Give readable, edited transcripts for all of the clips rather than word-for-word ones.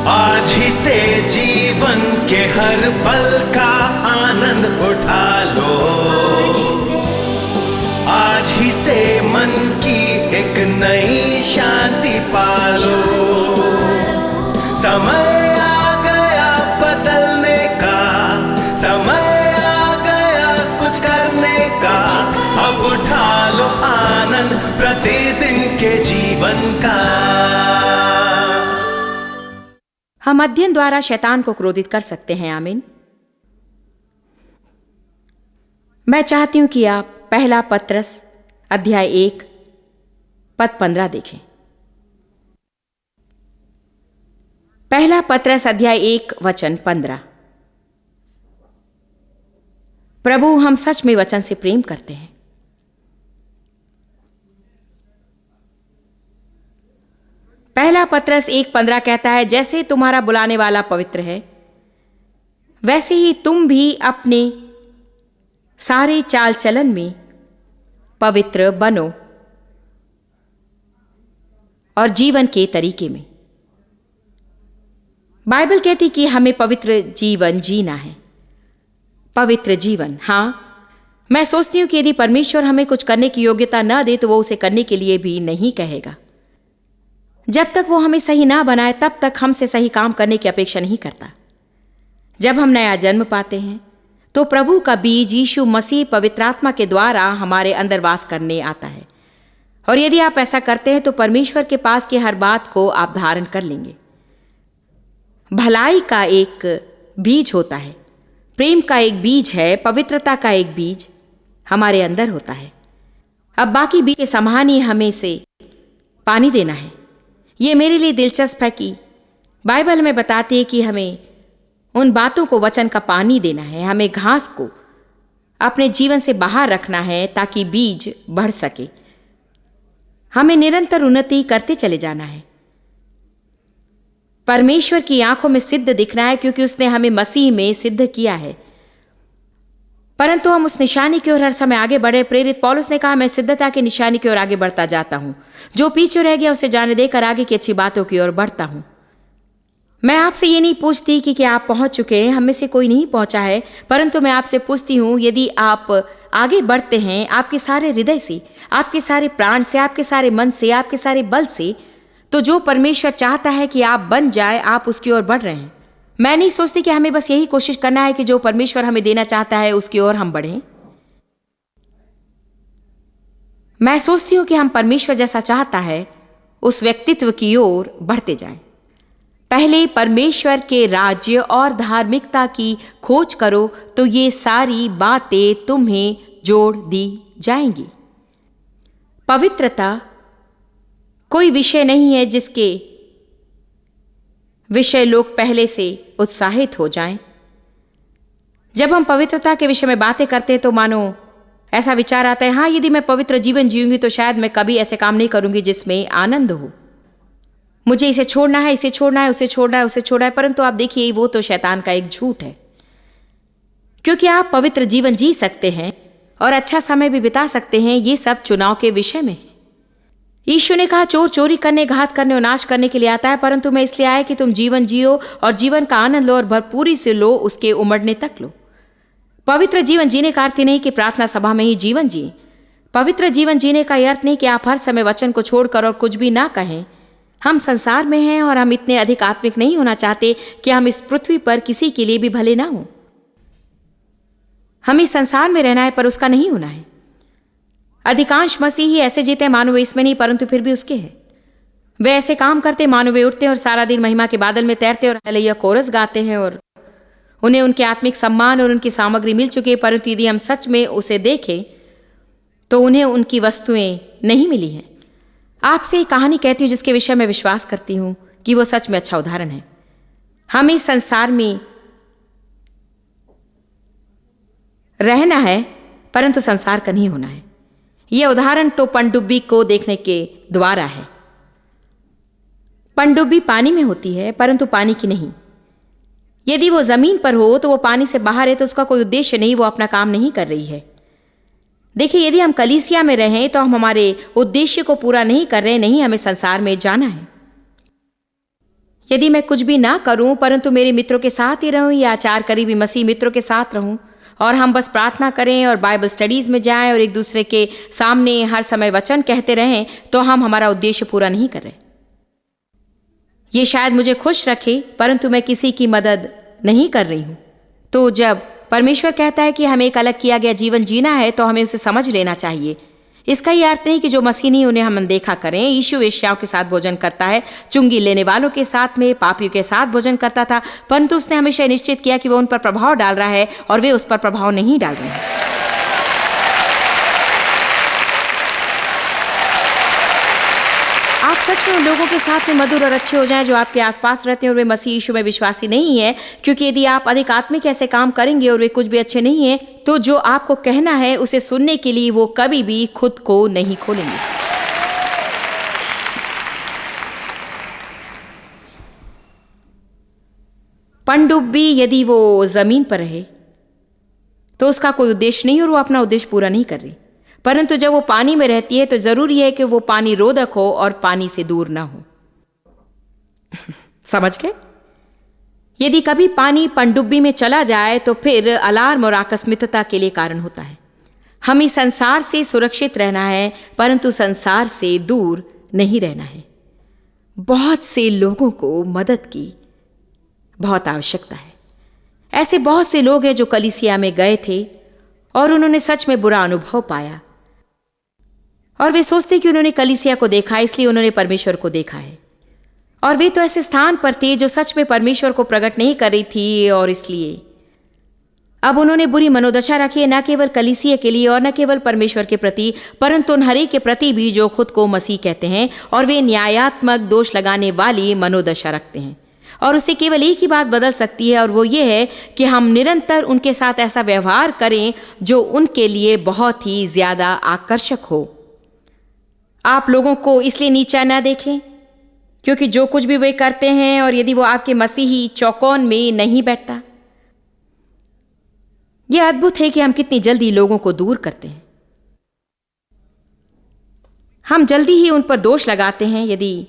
आज ही से जीवन के हर पल का आनंद उठा लो। आज ही से मन की एक नई शांति पालो। समय आ गया बदलने का, समय आ गया कुछ करने का। अब उठा लो आनंद प्रतिदिन के जीवन का। हम अध्ययन द्वारा शैतान को क्रोधित कर सकते हैं। आमीन। मैं चाहती हूं कि आप पहला पत्रस अध्याय 1 पद 15 देखें। पहला पत्रस अध्याय 1 वचन 15। प्रभु, हम सच में वचन से प्रेम करते हैं। पहला पत्रस 1:15 कहता है, जैसे तुम्हारा बुलाने वाला पवित्र है, वैसे ही तुम भी अपने सारे चाल चलन में पवित्र बनो और जीवन के तरीके में। बाइबल कहती कि हमें पवित्र जीवन जीना है। पवित्र जीवन। हां, मैं सोचती हूं कि यदि परमेश्वर हमें कुछ करने की योग्यता न दे तो वो उसे करने के लिए भी नहीं कहेगा। जब तक वो हमें सही ना बनाए तब तक हमसे सही काम करने की अपेक्षा नहीं करता। जब हम नया जन्म पाते हैं तो प्रभु का बीज यीशु मसीह पवित्र आत्मा के द्वारा हमारे अंदर वास करने आता है। और यदि आप ऐसा करते हैं तो परमेश्वर के पास की हर बात को आप धारण कर लेंगे। भलाई का एक बीज होता है, प्रेम का एक बीज है, पवित्रता का एक बीज हमारे अंदर होता है। अब बाकी बीज के समान ही हमें से पानी देना है। ये मेरे लिए दिलचस्प है कि बाइबल में बताती है कि हमें उन बातों को वचन का पानी देना है। हमें घास को अपने जीवन से बाहर रखना है ताकि बीज बढ़ सके। हमें निरंतर उन्नति करते चले जाना है। परमेश्वर की आंखों में सिद्ध दिखना है क्योंकि उसने हमें मसीह में सिद्ध किया है। परंतु हम उस निशानी की ओर हर समय आगे बढ़े। प्रेरित पौलुस ने कहा, मैं सिद्धता की निशानी की ओर आगे बढ़ता जाता हूं। जो पीछे रह गया उसे जाने देकर आगे की अच्छी बातों की ओर बढ़ता हूं। मैं आपसे ये नहीं पूछती कि क्या आप पहुंच चुके हैं। हम में से कोई नहीं पहुंचा है, परंतु मैं आपसे पूछती हूं, यदि आप आगे बढ़ते हैं आपके सारे हृदय से, आपके सारे प्राण से, आपके सारे मन से, आपके सारे बल से, तो जो परमेश्वर चाहता है कि आप बन जाए, आप उसकी ओर बढ़ रहे हैं। मैं नहीं सोचती कि हमें बस यही कोशिश करना है कि जो परमेश्वर हमें देना चाहता है उसकी ओर हम बढ़ें। मैं सोचती हूं कि हम परमेश्वर जैसा चाहता है उस व्यक्तित्व की ओर बढ़ते जाएं। पहले परमेश्वर के राज्य और धार्मिकता की खोज करो तो ये सारी बातें तुम्हें जोड़ दी जाएंगी। पवित्रता कोई विषय नहीं है जिसके विषय लोग पहले से उत्साहित हो जाएं। जब हम पवित्रता के विषय में बातें करते हैं तो मानो ऐसा विचार आता है, हाँ, यदि मैं पवित्र जीवन जीऊंगी तो शायद मैं कभी ऐसे काम नहीं करूंगी जिसमें आनंद हो। मुझे इसे छोड़ना है, इसे छोड़ना है, उसे छोड़ना है, उसे छोड़ना है। परंतु आप देखिए, वो तो शैतान का एक झूठ है। क्योंकि आप पवित्र जीवन जी सकते हैं और अच्छा समय भी बिता सकते हैं, ये सब चुनाव के विषय में है। यीशु ने कहा, चोर चोरी करने, घात करने और नाश करने के लिए आता है, परंतु मैं इसलिए आया कि तुम जीवन जियो और जीवन का आनंद लो और भरपूरी से लो, उसके उमड़ने तक लो। पवित्र जीवन जीने का अर्थ नहीं कि प्रार्थना सभा में ही जीवन जिए। पवित्र जीवन जीने का यह अर्थ नहीं कि आप हर समय वचन को छोड़कर और कुछ भी ना कहें। हम संसार में हैं और हम इतने अधिक आत्मिक नहीं होना चाहते कि हम इस पृथ्वी पर किसी के लिए भी भले ना हों। हमें संसार में रहना है पर उसका नहीं होना है। अधिकांश मसीही ऐसे जीते हैं मानो वे इसमें नहीं परंतु फिर भी उसके हैं। वे ऐसे काम करते मानो वे उठते हैं और सारा दिन महिमा के बादल में तैरते और हालेलुया कोरस गाते हैं और उन्हें उनके आत्मिक सम्मान और उनकी सामग्री मिल चुकी है, परंतु यदि हम सच में उसे देखें तो उन्हें उनकी वस्तुएं नहीं मिली हैं। आपसे एक कहानी कहती हूं जिसके विषय में विश्वास करती हूं कि वो सच में अच्छा उदाहरण है। हमें संसार में रहना है परंतु संसार का नहीं होना है। यह उदाहरण तो पनडुब्बी को देखने के द्वारा है। पनडुब्बी पानी में होती है परंतु पानी की नहीं। यदि वो जमीन पर हो तो वो पानी से बाहर है तो उसका कोई उद्देश्य नहीं, वो अपना काम नहीं कर रही है। देखिए, यदि हम कलीसिया में रहें तो हम हमारे उद्देश्य को पूरा नहीं कर रहे, नहीं, हमें संसार में जाना है। यदि मैं कुछ भी ना करूं परंतु मेरे मित्रों के साथ ही रहूं या 4 करीबी मसीह मित्रों के साथ रहूं और हम बस प्रार्थना करें और बाइबल स्टडीज में जाएं और एक दूसरे के सामने हर समय वचन कहते रहें, तो हम हमारा उद्देश्य पूरा नहीं कर रहे। ये शायद मुझे खुश रखे परंतु मैं किसी की मदद नहीं कर रही हूं। तो जब परमेश्वर कहता है कि हमें एक अलग किया गया जीवन जीना है तो हमें उसे समझ लेना चाहिए। इसका ये अर्थ नहीं कि जो मसीह नहीं उन्हें हम अनदेखा करें। यीशु वेश्याओं के साथ भोजन करता है, चुंगी लेने वालों के साथ में, पापियों के साथ भोजन करता था, परंतु उसने हमेशा निश्चित किया कि वो उन पर प्रभाव डाल रहा है और वे उस पर प्रभाव नहीं डाल रहे हैं। आप सच में उन लोगों के साथ में मधुर और अच्छे हो जाएं जो आपके आसपास रहते हैं और वे मसीह यीशु में विश्वासी नहीं है, क्योंकि यदि आप अधिक आत्मिक ऐसे काम करेंगे और वे कुछ भी अच्छे नहीं है तो जो आपको कहना है उसे सुनने के लिए वो कभी भी खुद को नहीं खोलेंगे। पनडुब्बी यदि वो जमीन पर रहे तो उसका कोई उद्देश्य नहीं और वो अपना उद्देश्य पूरा नहीं कर रही, परंतु जब वो पानी में रहती है तो जरूरी है कि वो पानी रोधक हो और पानी से दूर ना हो। समझ गए? यदि कभी पानी पनडुब्बी में चला जाए तो फिर अलार्म और आकस्मिकता के लिए कारण होता है। हमें संसार से सुरक्षित रहना है परंतु संसार से दूर नहीं रहना है। बहुत से लोगों को मदद की बहुत आवश्यकता है। ऐसे बहुत से लोग हैं जो कलीसिया में गए थे और उन्होंने सच में बुरा अनुभव पाया और वे सोचते कि उन्होंने कलीसिया को देखा इसलिए उन्होंने परमेश्वर को देखा है, और वे तो ऐसे स्थान पर थे जो सच में परमेश्वर को प्रकट नहीं कर रही थी और इसलिए अब उन्होंने बुरी मनोदशा रखी है, न केवल कलीसिया के लिए और न केवल परमेश्वर के प्रति परंतु उन हर एक के प्रति भी जो खुद को मसीह कहते हैं, और वे न्यायात्मक दोष लगाने वाली मनोदशा रखते हैं। और उसे केवल एक ही बात बदल सकती है और वो ये है कि हम निरंतर उनके साथ ऐसा व्यवहार करें जो उनके लिए बहुत ही ज्यादा आकर्षक हो। आप लोगों को इसलिए नीचा ना देखें क्योंकि जो कुछ भी वे करते हैं और यदि वो आपके मसीही चौकोन में नहीं बैठता, यह अद्भुत है कि हम कितनी जल्दी लोगों को दूर करते हैं। हम जल्दी ही उन पर दोष लगाते हैं। यदि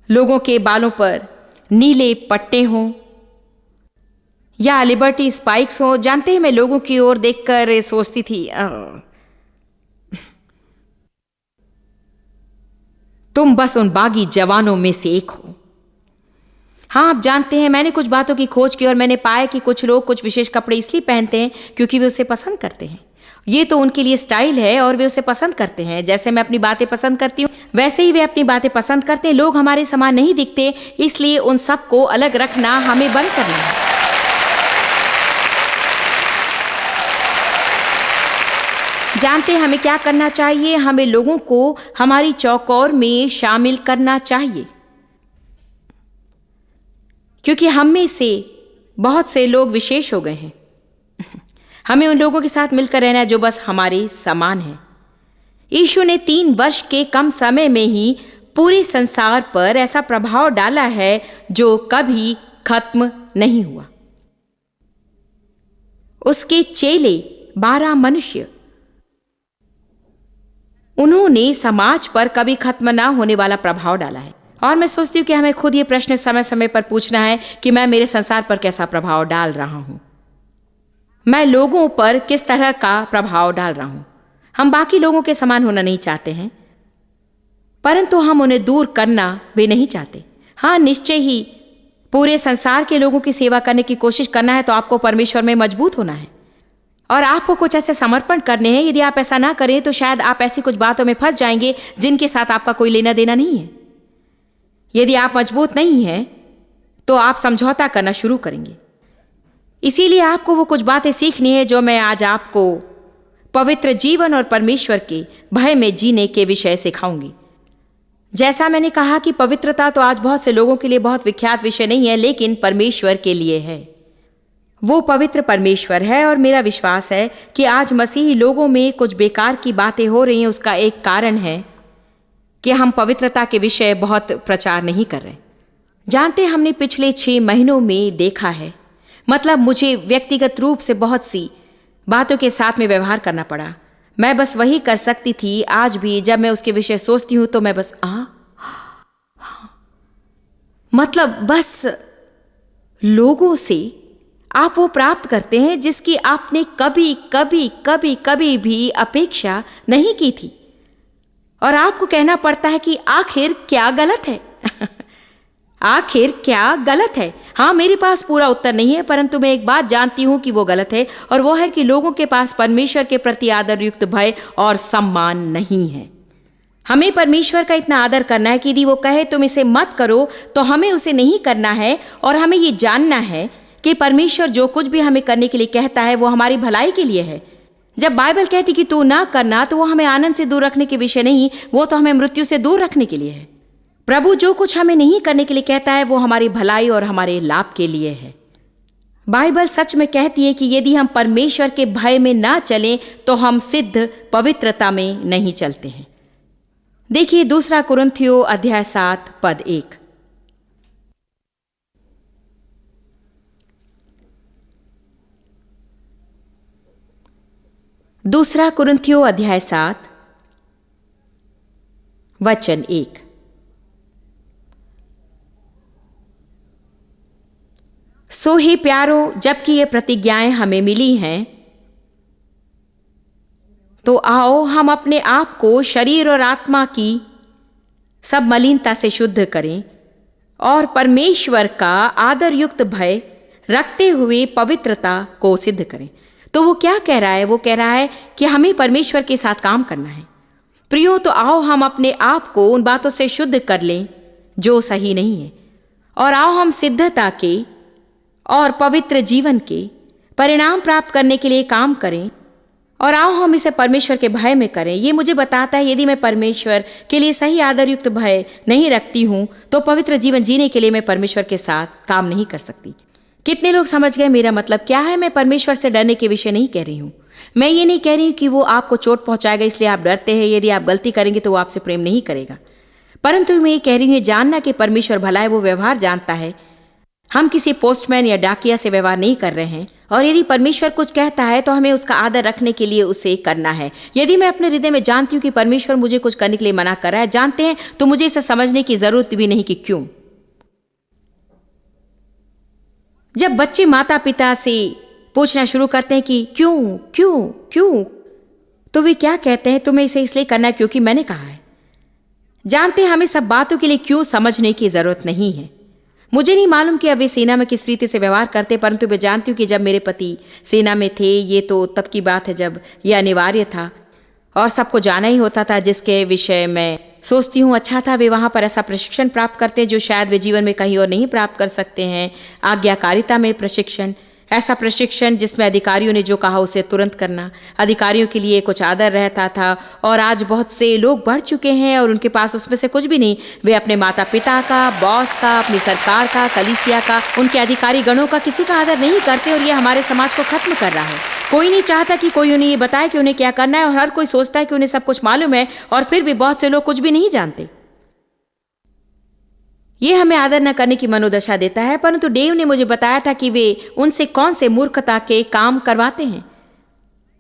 लोगों के बालों पर नीले पट्टे हों या लिबर्टी स्पाइक्स हों, जानते हैं मैं लोगों की ओर देखकर सोचती थी तुम बस उन बागी जवानों में से एक हो। हाँ, आप जानते हैं मैंने कुछ बातों की खोज की और मैंने पाया कि कुछ लोग कुछ विशेष कपड़े इसलिए पहनते हैं क्योंकि वे उसे पसंद करते हैं। ये तो उनके लिए स्टाइल है और वे उसे पसंद करते हैं। जैसे मैं अपनी बातें पसंद करती हूँ वैसे ही वे अपनी बातें पसंद करते हैं। लोग हमारे समान नहीं दिखते, इसलिए उन सबको अलग रखना हमें बंद करना है। जानते हैं हमें क्या करना चाहिए? हमें लोगों को हमारी चौकोर में शामिल करना चाहिए, क्योंकि हम में से बहुत से लोग विशेष हो गए हैं। हमें उन लोगों के साथ मिलकर रहना है जो बस हमारे समान है। यीशु ने 3 वर्ष के कम समय में ही पूरे संसार पर ऐसा प्रभाव डाला है जो कभी खत्म नहीं हुआ। उसके चेले 12 मनुष्य, उन्होंने समाज पर कभी खत्म ना होने वाला प्रभाव डाला है। और मैं सोचती हूँ कि हमें खुद ये प्रश्न समय समय पर पूछना है कि मैं मेरे संसार पर कैसा प्रभाव डाल रहा हूँ, मैं लोगों पर किस तरह का प्रभाव डाल रहा हूँ। हम बाकी लोगों के समान होना नहीं चाहते हैं, परंतु हम उन्हें दूर करना भी नहीं चाहते। हाँ, निश्चय ही पूरे संसार के लोगों की सेवा करने की कोशिश करना है तो आपको परमेश्वर में मजबूत होना है और आपको कुछ ऐसे समर्पण करने हैं। यदि आप ऐसा ना करें तो शायद आप ऐसी कुछ बातों में फंस जाएंगे जिनके साथ आपका कोई लेना देना नहीं है। यदि आप मजबूत नहीं हैं तो आप समझौता करना शुरू करेंगे। इसीलिए आपको वो कुछ बातें सीखनी है जो मैं आज आपको पवित्र जीवन और परमेश्वर के भय में जीने के विषय सिखाऊंगी। जैसा मैंने कहा कि पवित्रता तो आज बहुत से लोगों के लिए बहुत विख्यात विषय नहीं है, लेकिन परमेश्वर के लिए है। वो पवित्र परमेश्वर है और मेरा विश्वास है कि आज मसीही लोगों में कुछ बेकार की बातें हो रही हैं। उसका एक कारण है कि हम पवित्रता के विषय बहुत प्रचार नहीं कर रहे। जानते हैं, हमने पिछले 6 महीनों में देखा है, मतलब मुझे व्यक्तिगत रूप से बहुत सी बातों के साथ में व्यवहार करना पड़ा। मैं बस वही कर सकती थी। आज भी जब मैं उसके विषय सोचती हूँ तो मैं बस मतलब बस लोगों से आप वो प्राप्त करते हैं जिसकी आपने कभी कभी कभी कभी भी अपेक्षा नहीं की थी, और आपको कहना पड़ता है कि आखिर क्या गलत है। आखिर क्या गलत है? हाँ, मेरे पास पूरा उत्तर नहीं है, परंतु मैं एक बात जानती हूं कि वो गलत है, और वो है कि लोगों के पास परमेश्वर के प्रति आदर युक्त भय और सम्मान नहीं है। हमें परमेश्वर का इतना आदर करना है कि यदि वो कहे तुम इसे मत करो तो हमें उसे नहीं करना है, और हमें ये जानना है कि परमेश्वर जो कुछ भी हमें करने के लिए कहता है वो हमारी भलाई के लिए है। जब बाइबल कहती कि तू ना करना, तो वो हमें आनंद से दूर रखने के विषय नहीं, वो तो हमें मृत्यु से दूर रखने के लिए है। प्रभु जो कुछ हमें नहीं करने के लिए कहता है वो हमारी भलाई और हमारे लाभ के लिए है। बाइबल सच में कहती है कि यदि हम परमेश्वर के भय में ना चलें तो हम सिद्ध पवित्रता में नहीं चलते हैं। देखिए 2 कुरिन्थियों अध्याय 7 पद 1। दूसरा कुरिन्थियों अध्याय 7 वचन 1। सो ही प्यारों, जबकि ये प्रतिज्ञाएं हमें मिली हैं, तो आओ हम अपने आप को शरीर और आत्मा की सब मलिनता से शुद्ध करें और परमेश्वर का आदर युक्त भय रखते हुए पवित्रता को सिद्ध करें। तो वो क्या कह रहा है? वो कह रहा है कि हमें परमेश्वर के साथ काम करना है। प्रियो, तो आओ हम अपने आप को उन बातों से शुद्ध कर लें जो सही नहीं है, और आओ हम सिद्धता के और पवित्र जीवन के परिणाम प्राप्त करने के लिए काम करें, और आओ हम इसे परमेश्वर के भय में करें। ये मुझे बताता है यदि मैं परमेश्वर के लिए सही आदरयुक्त भय नहीं रखती हूँ तो पवित्र जीवन जीने के लिए मैं परमेश्वर के साथ काम नहीं कर सकती। कितने लोग समझ गए मेरा मतलब क्या है? मैं परमेश्वर से डरने के विषय नहीं कह रही हूँ। मैं ये नहीं कह रही हूँ कि वो आपको चोट पहुंचाएगा इसलिए आप डरते हैं। यदि आप गलती करेंगे तो वो आपसे प्रेम नहीं करेगा, परंतु मैं ये कह रही हूँ जानना कि परमेश्वर भला है, वो व्यवहार जानता है। हम किसी पोस्टमैन या डाकिया से व्यवहार नहीं कर रहे हैं, और यदि परमेश्वर कुछ कहता है तो हमें उसका आदर रखने के लिए उसे करना है। यदि मैं अपने हृदय में जानती हूँ कि परमेश्वर मुझे कुछ करने के लिए मना कर रहा है, जानते हैं, तो मुझे इसे समझने की जरूरत भी नहीं कि क्यों। जब बच्चे माता पिता से पूछना शुरू करते हैं कि क्यों क्यों क्यों, तो वे क्या कहते हैं? तुम्हें इसे इसलिए करना है क्योंकि मैंने कहा है। जानते हैं हमें सब बातों के लिए क्यों समझने की जरूरत नहीं है। मुझे नहीं मालूम कि अब वे सेना में किस रीति से व्यवहार करते, परंतु मैं जानती हूँ कि जब मेरे पति सेना में थे, ये तो तब की बात है जब यह अनिवार्य था और सबको जाना ही होता था, जिसके विषय मैं सोचती हूँ अच्छा था वे वहाँ पर ऐसा प्रशिक्षण प्राप्त करते हैं जो शायद वे जीवन में कहीं और नहीं प्राप्त कर सकते हैं। आज्ञाकारिता में प्रशिक्षण, ऐसा प्रशिक्षण जिसमें अधिकारियों ने जो कहा उसे तुरंत करना, अधिकारियों के लिए कुछ आदर रहता था। और आज बहुत से लोग बढ़ चुके हैं और उनके पास उसमें से कुछ भी नहीं। वे अपने माता पिता का, बॉस का, अपनी सरकार का, कलीसिया का, उनके अधिकारी गणों का किसी का आदर नहीं करते, और ये हमारे समाज को खत्म कर रहा है। कोई नहीं चाहता कि कोई उन्हें ये बताए कि उन्हें क्या करना है, और हर कोई सोचता है कि उन्हें सब कुछ मालूम है, और फिर भी बहुत से लोग कुछ भी नहीं जानते। ये हमें आदर न करने की मनोदशा देता है। परंतु डेव ने मुझे बताया था कि वे उनसे कौन से मूर्खता के काम करवाते हैं,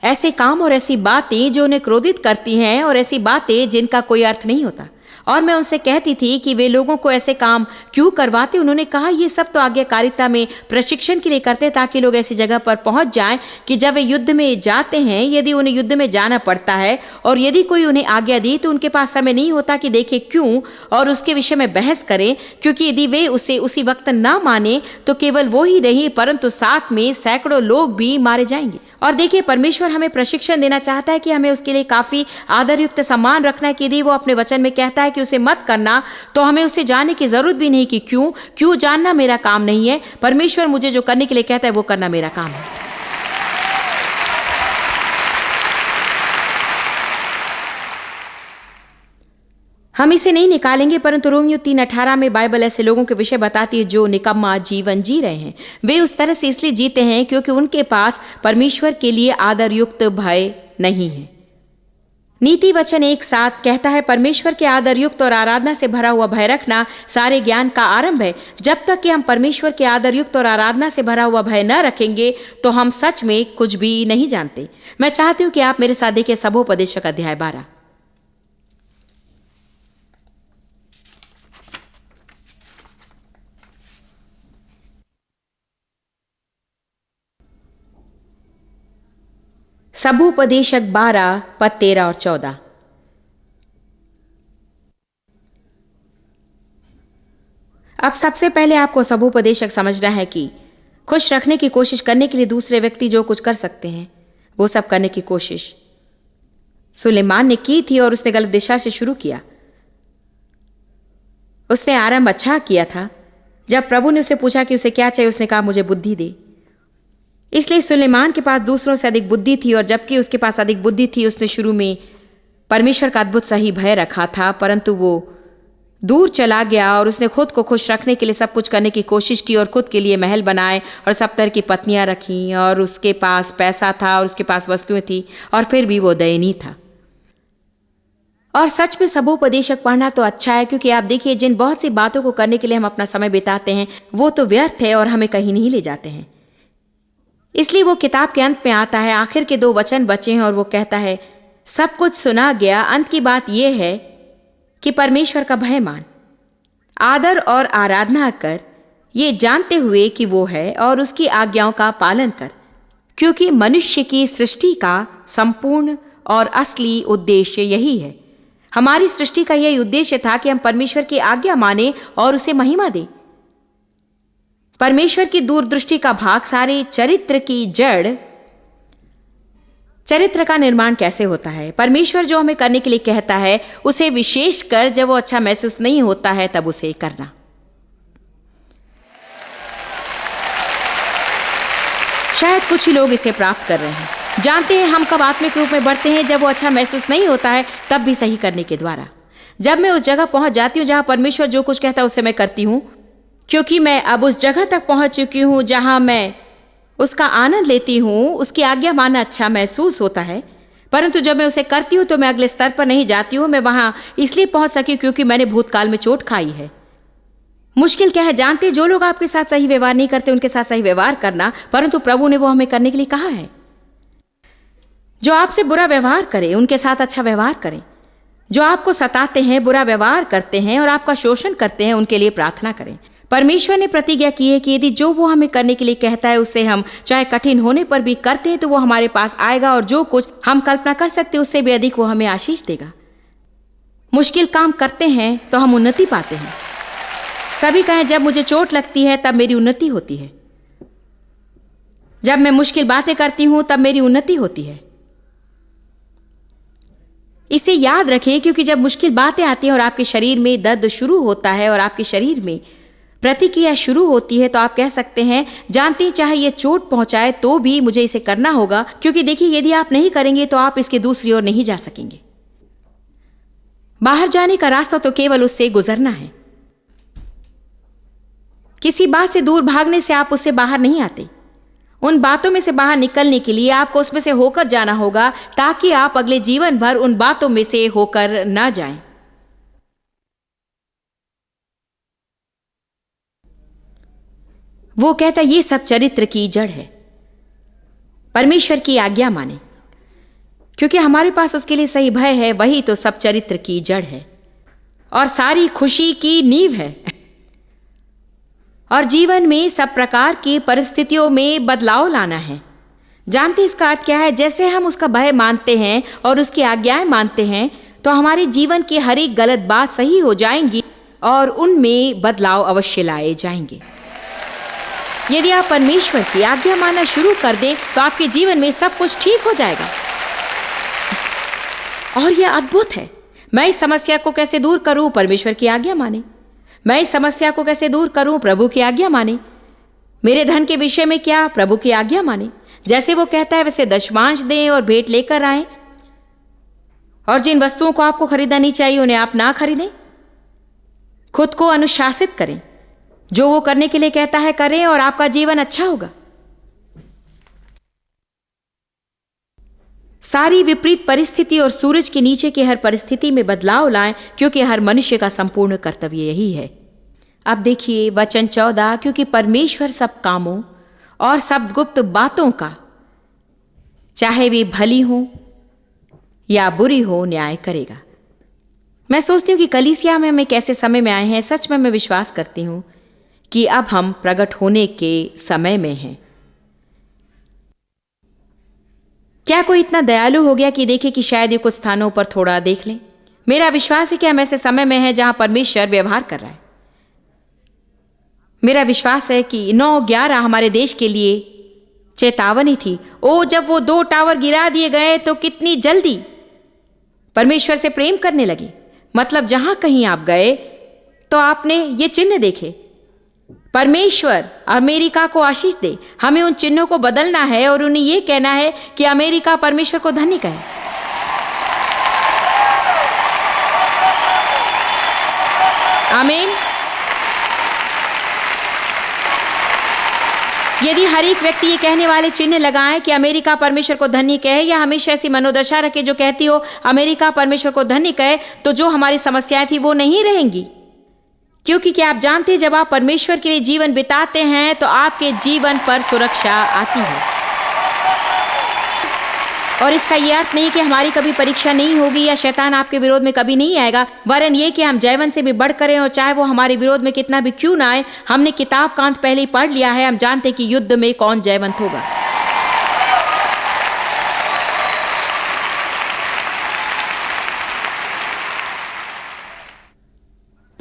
ऐसे काम और ऐसी बातें जो उन्हें क्रोधित करती हैं, और ऐसी बातें जिनका कोई अर्थ नहीं होता। और मैं उनसे कहती थी कि वे लोगों को ऐसे काम क्यों करवाते। उन्होंने कहा ये सब तो आज्ञाकारिता में प्रशिक्षण के लिए करते, ताकि लोग ऐसी जगह पर पहुंच जाएं कि जब वे युद्ध में जाते हैं, यदि उन्हें युद्ध में जाना पड़ता है और यदि कोई उन्हें आज्ञा दी, तो उनके पास समय नहीं होता कि देखें क्यों और उसके विषय में बहस करें, क्योंकि यदि वे उसे उसी वक्त ना माने तो केवल वो ही नहीं परंतु साथ में सैकड़ों लोग भी मारे जाएंगे। और देखिए, परमेश्वर हमें प्रशिक्षण देना चाहता है कि हमें उसके लिए काफी आदरयुक्त सम्मान रखना है कि यदि वो अपने वचन में कहता है कि उसे मत करना, तो हमें उसे जानने की जरूरत भी नहीं कि क्यों जानना मेरा काम नहीं है। परमेश्वर मुझे जो करने के लिए कहता है वो करना मेरा काम है। हम इसे नहीं निकालेंगे, परंतु रोमियो 3:18 में बाइबल ऐसे लोगों के विषय बताती है जो निकम्मा जीवन जी रहे हैं। वे उस तरह से इसलिए जीते हैं क्योंकि उनके पास परमेश्वर के लिए आदरयुक्त भय नहीं है। नीति वचन 1:7 कहता है, परमेश्वर के आदरयुक्त और आराधना से भरा हुआ भय रखना सारे ज्ञान का आरंभ है। जब तक कि हम परमेश्वर के आदरयुक्त और आराधना से भरा हुआ भय न रखेंगे तो हम सच में कुछ भी नहीं जानते। मैं चाहती हूँ कि आप मेरे साथ देखिए सबोपदेशक अध्याय 12। सबूपदेशक 12 पद 13 और 14। अब सबसे पहले आपको सबूपदेशक समझना है कि खुश रखने की कोशिश करने के लिए दूसरे व्यक्ति जो कुछ कर सकते हैं वो सब करने की कोशिश सुलेमान ने की थी और उसने गलत दिशा से शुरू किया। उसने आरंभ अच्छा किया था। जब प्रभु ने उसे पूछा कि उसे क्या चाहिए, उसने कहा मुझे बुद्धि दे। इसलिए सुलेमान के पास दूसरों से अधिक बुद्धि थी और जबकि उसके पास अधिक बुद्धि थी, उसने शुरू में परमेश्वर का अद्भुत सही भय रखा था, परंतु वो दूर चला गया और उसने खुद को खुश रखने के लिए सब कुछ करने की कोशिश की और खुद के लिए महल बनाए और सब तरह की पत्नियां रखी और उसके पास पैसा था और उसके पास वस्तुएं थी और फिर भी वो दयनीय था। और सच में सबूपदेशक पढ़ना तो अच्छा है, क्योंकि आप देखिए जिन बहुत सी बातों को करने के लिए हम अपना समय बिताते हैं वो तो व्यर्थ है और हमें कहीं नहीं ले जाते हैं। इसलिए वो किताब के अंत में आता है, आखिर के 2 वचन बचे हैं और वो कहता है सब कुछ सुना गया। अंत की बात यह है कि परमेश्वर का भय मान, आदर और आराधना कर, ये जानते हुए कि वो है, और उसकी आज्ञाओं का पालन कर, क्योंकि मनुष्य की सृष्टि का संपूर्ण और असली उद्देश्य यही है। हमारी सृष्टि का यही उद्देश्य था कि हम परमेश्वर की आज्ञा माने और उसे महिमा दें। परमेश्वर की दूरदृष्टि का भाग सारे चरित्र की जड़, चरित्र का निर्माण कैसे होता है। परमेश्वर जो हमें करने के लिए कहता है उसे विशेषकर जब वो अच्छा महसूस नहीं होता है तब उसे करना। शायद कुछ ही लोग इसे प्राप्त कर रहे हैं। जानते हैं हम कब आत्मिक रूप में बढ़ते हैं, जब वो अच्छा महसूस नहीं होता है तब भी सही करने के द्वारा। जब मैं उस जगह पहुंच जाती हूं जहां परमेश्वर जो कुछ कहता है उसे मैं करती हूं, क्योंकि मैं अब उस जगह तक पहुंच चुकी हूं जहां मैं उसका आनंद लेती हूं, उसकी आज्ञा मानना अच्छा महसूस होता है। परंतु जब मैं उसे करती हूं तो मैं अगले स्तर पर नहीं जाती हूं। मैं वहां इसलिए पहुंच सकी क्योंकि मैंने भूतकाल में चोट खाई है। मुश्किल क्या है जानते, जो लोग आपके साथ सही व्यवहार नहीं करते उनके साथ सही व्यवहार करना, परंतु प्रभु ने वो हमें करने के लिए कहा है। जो आपसे बुरा व्यवहार करें उनके साथ अच्छा व्यवहार करें। जो आपको सताते हैं, बुरा व्यवहार करते हैं और आपका शोषण करते हैं, उनके लिए प्रार्थना करें। परमेश्वर ने प्रतिज्ञा की है कि यदि जो वो हमें करने के लिए कहता है उसे हम चाहे कठिन होने पर भी करते हैं तो वो हमारे पास आएगा और जो कुछ हम कल्पना कर सकते हैं उससे भी अधिक वो हमें आशीष देगा। मुश्किल काम करते हैं तो हम उन्नति पाते हैं। सभी कहें जब मुझे चोट लगती है तब मेरी उन्नति होती है, जब मैं मुश्किल बातें करती हूं तब मेरी उन्नति होती है। इसे याद रखें, क्योंकि जब मुश्किल बातें आती हैं और आपके शरीर में दर्द शुरू होता है और आपके शरीर में प्रतिक्रिया शुरू होती है तो आप कह सकते हैं जानते हैं चाहे ये चोट पहुंचाए तो भी मुझे इसे करना होगा, क्योंकि देखिए यदि आप नहीं करेंगे तो आप इसके दूसरी ओर नहीं जा सकेंगे। बाहर जाने का रास्ता तो केवल उससे गुजरना है। किसी बात से दूर भागने से आप उससे बाहर नहीं आते। उन बातों में से बाहर निकलने के लिए आपको उसमें से होकर जाना होगा, ताकि आप अगले जीवन भर उन बातों में से होकर ना जाएं। वो कहता ये सब चरित्र की जड़ है। परमेश्वर की आज्ञा माने, क्योंकि हमारे पास उसके लिए सही भय है, वही तो सब चरित्र की जड़ है और सारी खुशी की नींव है। और जीवन में सब प्रकार की परिस्थितियों में बदलाव लाना है। जानते इसका अर्थ क्या है? जैसे हम उसका भय मानते हैं और उसकी आज्ञाएं मानते हैं तो हमारे जीवन की हर एक गलत बात सही हो जाएंगी और उनमें बदलाव अवश्य लाए जाएंगे। यदि आप परमेश्वर की आज्ञा मानना शुरू कर दें तो आपके जीवन में सब कुछ ठीक हो जाएगा। और यह अद्भुत है। मैं इस समस्या को कैसे दूर करूं? परमेश्वर की आज्ञा माने। मैं इस समस्या को कैसे दूर करूं? प्रभु की आज्ञा माने। मेरे धन के विषय में क्या? प्रभु की आज्ञा माने। जैसे वो कहता है वैसे दशमांश दें और भेंट लेकर आएं। और जिन वस्तुओं को आपको खरीदना नहीं चाहिए उन्हें आप ना खरीदें। खुद को अनुशासित करें। जो वो करने के लिए कहता है करें और आपका जीवन अच्छा होगा। सारी विपरीत परिस्थिति और सूरज के नीचे की हर परिस्थिति में बदलाव लाएं, क्योंकि हर मनुष्य का संपूर्ण कर्तव्य यही है। अब देखिए वचन 14, क्योंकि परमेश्वर सब कामों और सब गुप्त बातों का, चाहे वे भली हो या बुरी हो, न्याय करेगा। मैं सोचती हूँ कि कलीसिया में हम एक ऐसे समय में आए हैं, सच में मैं विश्वास करती हूँ कि अब हम प्रकट होने के समय में हैं। क्या कोई इतना दयालु हो गया कि देखे कि शायद ये कुछ स्थानों पर थोड़ा देख लें? मेरा विश्वास है कि हम ऐसे समय में हैं जहां परमेश्वर व्यवहार कर रहा है। मेरा विश्वास है कि 9/11 हमारे देश के लिए चेतावनी थी। ओ, जब वो 2 टावर गिरा दिए गए तो कितनी जल्दी परमेश्वर से प्रेम करने लगे। मतलब जहां कहीं आप गए तो आपने ये चिन्ह देखे। परमेश्वर अमेरिका को आशीष दे। हमें उन चिन्हों को बदलना है और उन्हें यह कहना है कि अमेरिका परमेश्वर को धन्य कहे। आमीन। यदि हर एक व्यक्ति ये कहने वाले चिन्ह लगाए कि अमेरिका परमेश्वर को धन्य कहे, या हमेशा ऐसी मनोदशा रखे जो कहती हो अमेरिका परमेश्वर को धन्य कहे, तो जो हमारी समस्याएं थी वो नहीं रहेंगी। क्योंकि क्या आप जानते हैं, जब आप परमेश्वर के लिए जीवन बिताते हैं तो आपके जीवन पर सुरक्षा आती है। और इसका यह अर्थ नहीं कि हमारी कभी परीक्षा नहीं होगी या शैतान आपके विरोध में कभी नहीं आएगा, वरन ये कि हम जयवंत से भी बढ़ करें, और चाहे वो हमारे विरोध में कितना भी क्यों ना आए। हमने किताब कांत पहले ही पढ़ लिया है। हम जानते कि युद्ध में कौन जयवंत होगा।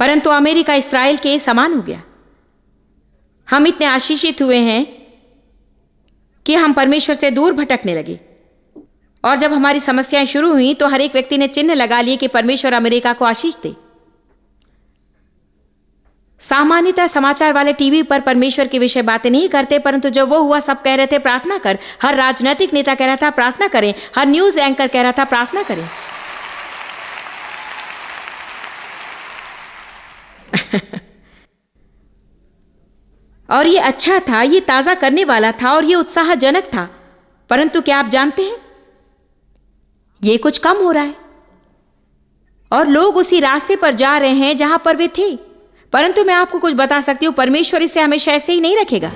परंतु अमेरिका इस्राएल के समान हो गया। हम इतने आशीषित हुए हैं कि हम परमेश्वर से दूर भटकने लगे। और जब हमारी समस्याएं शुरू हुई तो हर एक व्यक्ति ने चिन्ह लगा लिए कि परमेश्वर अमेरिका को आशीष दे। सामान्यतः समाचार वाले टीवी पर परमेश्वर के विषय बातें नहीं करते, परंतु जब वो हुआ सब कह रहे थे प्रार्थना कर। हर राजनीतिक नेता कह रहा था प्रार्थना करें। हर न्यूज एंकर कह रहा था प्रार्थना करें। और ये अच्छा था, ये ताजा करने वाला था और ये उत्साहजनक था। परंतु क्या आप जानते हैं, ये कुछ कम हो रहा है और लोग उसी रास्ते पर जा रहे हैं जहां पर वे थे। परंतु मैं आपको कुछ बता सकती हूं, परमेश्वर इसे हमेशा ऐसे ही नहीं रखेगा।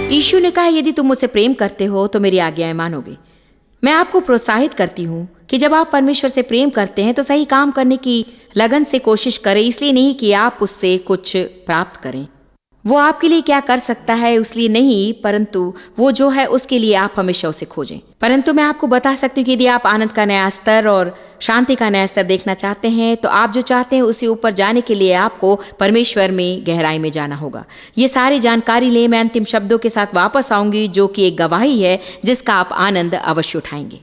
यीशु ने कहा, यदि तुम मुझसे प्रेम करते हो तो मेरी आज्ञाएं मानोगे। मैं आपको प्रोत्साहित करती हूं कि जब आप परमेश्वर से प्रेम करते हैं तो सही काम करने की लगन से कोशिश करें, इसलिए नहीं कि आप उससे कुछ प्राप्त करें। वो आपके लिए क्या कर सकता है उसलिए नहीं, परंतु वो जो है उसके लिए आप हमेशा उसे खोजें। परंतु मैं आपको बता सकती हूँ कि यदि आप आनंद का नया स्तर और शांति का नया स्तर देखना चाहते हैं तो आप जो चाहते हैं उसे ऊपर जाने के लिए आपको परमेश्वर में गहराई में जाना होगा। ये सारी जानकारी ले मैं अंतिम शब्दों के साथ वापस आऊंगी, जो कि एक गवाही है जिसका आप आनंद अवश्य उठाएंगे।